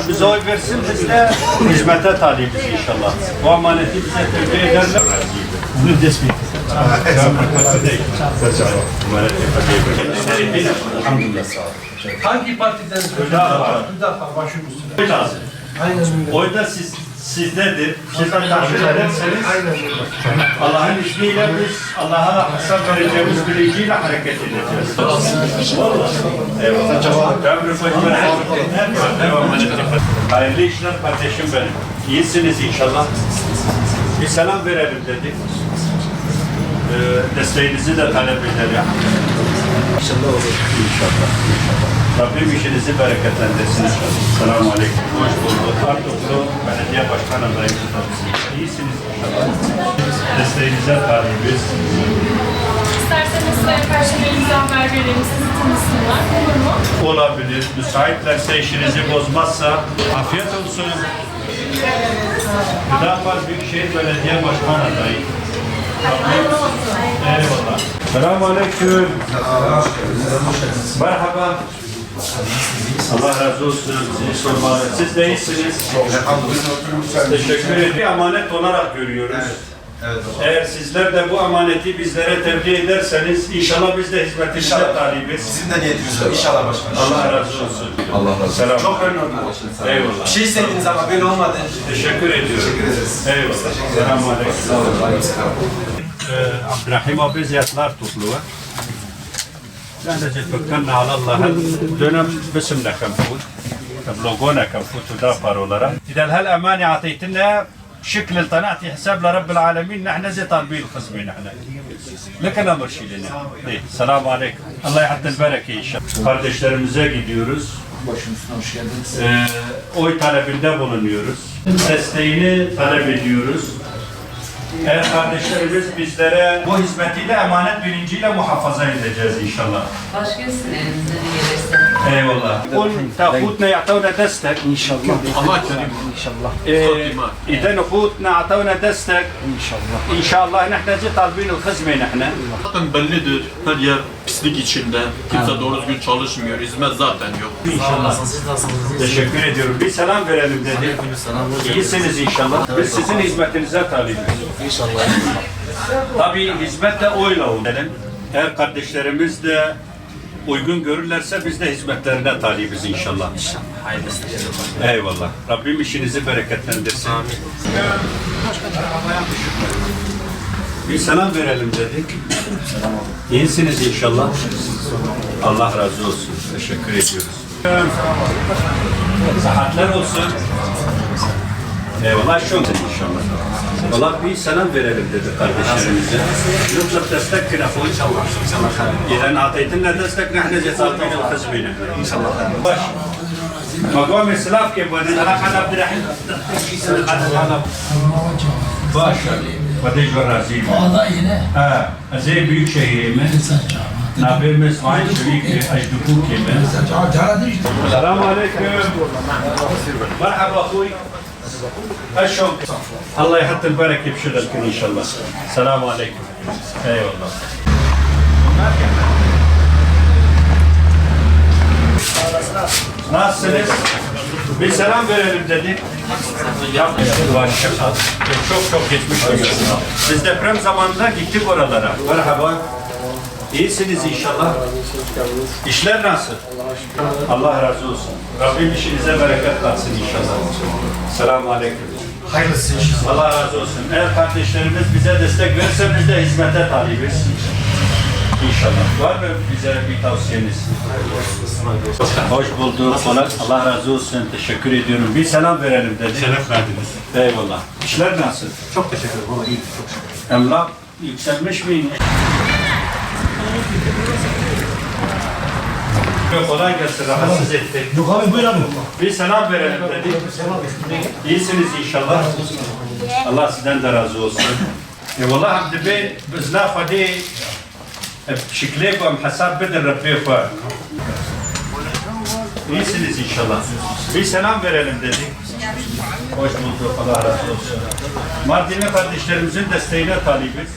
bize oy versin, biz de hizmete talibiz inşallah. Bu amaneti bize tevdi ederler. Bunu destek. Elhamdülillah sağ olun. Hangi partiden? Hüdapar başım üstüne. Oy lazım. Oy da sizdedir. Sizden takip ederseniz Allah'ın izniyle biz Allah'a hesap vereceğimiz bilinciyle hareket edeceğiz. Vallahi. Eyvallah. Hayırlı işler kardeşim benim. İyisiniz inşallah. Bir selam verelim dedik. Desteğinizi de talep ederim. İnşallah olur. İnşallah. Rabbim işinizi bereketlendirsin inşallah. Selamun Aleyküm. Hoş bulduk. Artuklu Belediye Başkan adayımız tabii. İyisiniz inşallah. Desteğinize talibiz. İsterseniz size karşı bir imza haber verelim, sizi tanısınlar. Olur mu? Olabilir. Müsaitlerse işinizi bozmazsa afiyet olsun. Hüdapar Büyükşehir Belediye Başkan adayı. Eyvallah. Selamun Aleyküm. Merhaba. Allah razı olsun. Sizi sormalı. Siz de iyisiniz. Teşekkür ederim. Bir emanet olarak görüyoruz. Evet. Eğer sizler de bu emaneti bizlere tevdi ederseniz inşallah biz de hizmetinize talibiz. Sizin de niyetiniz var. İnşallah başkanım. Allah razı olsun. Allah razı olsun. Selam. Çok önemli. Eyvallah. Bir şey istediniz ama böyle olmadı. Teşekkür ediyorum. Teşekkür ederiz. Eyvallah. Selamun Aleyküm. Sağ olun. Aleykümselam. Abdurrahim abi ziyartlar topluyor. نحن توكلنا على الله دونم باسمنا كنفوت بلوغونا كنفوت ودافر ولا إذا هالأمانة أعطيتنا شكل طلعتي حساب لرب العالمين نحن زي طالبين الخصمين نحن لكن أمر شيء لنا السلام عليكم الله يحط البركة إن شاء الله kardeşlerimize gidiyoruz. Hoş geldiniz. Oy talebinde bulunuyoruz. Desteğini talep ediyoruz. Eğer kardeşlerimiz bizlere bu hizmetiyle emanet bilinciyle muhafaza edeceğiz inşallah. Başka elinizden gelirse. Eyvallah. قل تاخوتنا يعطونا دستك İnşallah. الله كريم İnşallah. اذا اخوتنا اعطونا دستك İnşallah. ان شاء الله نحن زي طالبين الخدمه نحن Zaten bellidir. Her yer pislik içinde. Kimse doğru düzgün çalışmıyor. Hizmet zaten yok. inşallah. Teşekkür ediyorum. Bir selam verelim dedik. İyisiniz inşallah. Biz sizin hizmetinize talibiz. İnşallah. Tabii hizmetle oyla olalım. Eğer kardeşlerimiz de uygun görürlerse biz de hizmetlerine talibiz inşallah. Hayırlısı. Eyvallah. Rabbim işinizi bereketlendirsin. Amin. Bir selam verelim dedik. İyisiniz inşallah. Allah razı olsun. Teşekkür ediyoruz. Sıhhatler olsun. Eyvallah şundur inşallah. Valla bir selam verelim dedi kardeşlerimize. Yutluk destek kınafu inşallah. İzan ataytınla destek nahne zetalbin el-kızmine. İnşallah. Baş. مقام السلاف كيف بدنا راح عبد الرحيم باش وديج برازيل زي بيك شيء من نابل مسمعين شريك اجدكوك من السلام عليكم مرحبا اخوي اشوك الله يحط البركه بشغلك ان شاء الله السلام عليكم اي والله Nasılsınız? Bir selam verelim dedik. Çok geçmiştik. Biz deprem zamanında gittik oralara. Merhaba. İyisiniz inşallah. İşler nasıl? Allah razı olsun. Rabbim işinize bereket katsın inşallah. Selamun Aleyküm. Hayırlısı inşallah. Allah razı olsun. Eğer kardeşlerimiz bize destek verirse biz de hizmete talibiz. İnşallah. Var mı bize bir tavsiyeniz? Hoş bulduk. Allah razı olsun. Teşekkür ediyorum. Bir selam verelim dedik. Şeref verdiniz. Eyvallah. İşler nasıl? Çok teşekkür ederim. Valla iyi. Çok şükür. Emlak yükselmiş mi? Kolay gelsin. Rahatsız ettik. Yok abi buyur abi. Bir selam verelim dedik. İyisiniz inşallah. Allah sizden de razı olsun. والله عبد البين بزلافة دي بشكلكم حساب بدر ربيكم. İyisiniz inşallah. Bir selam verelim dedik. Hoş bulduk. Allah razı olsun. Mardinli kardeşlerimizin desteğine talibiz.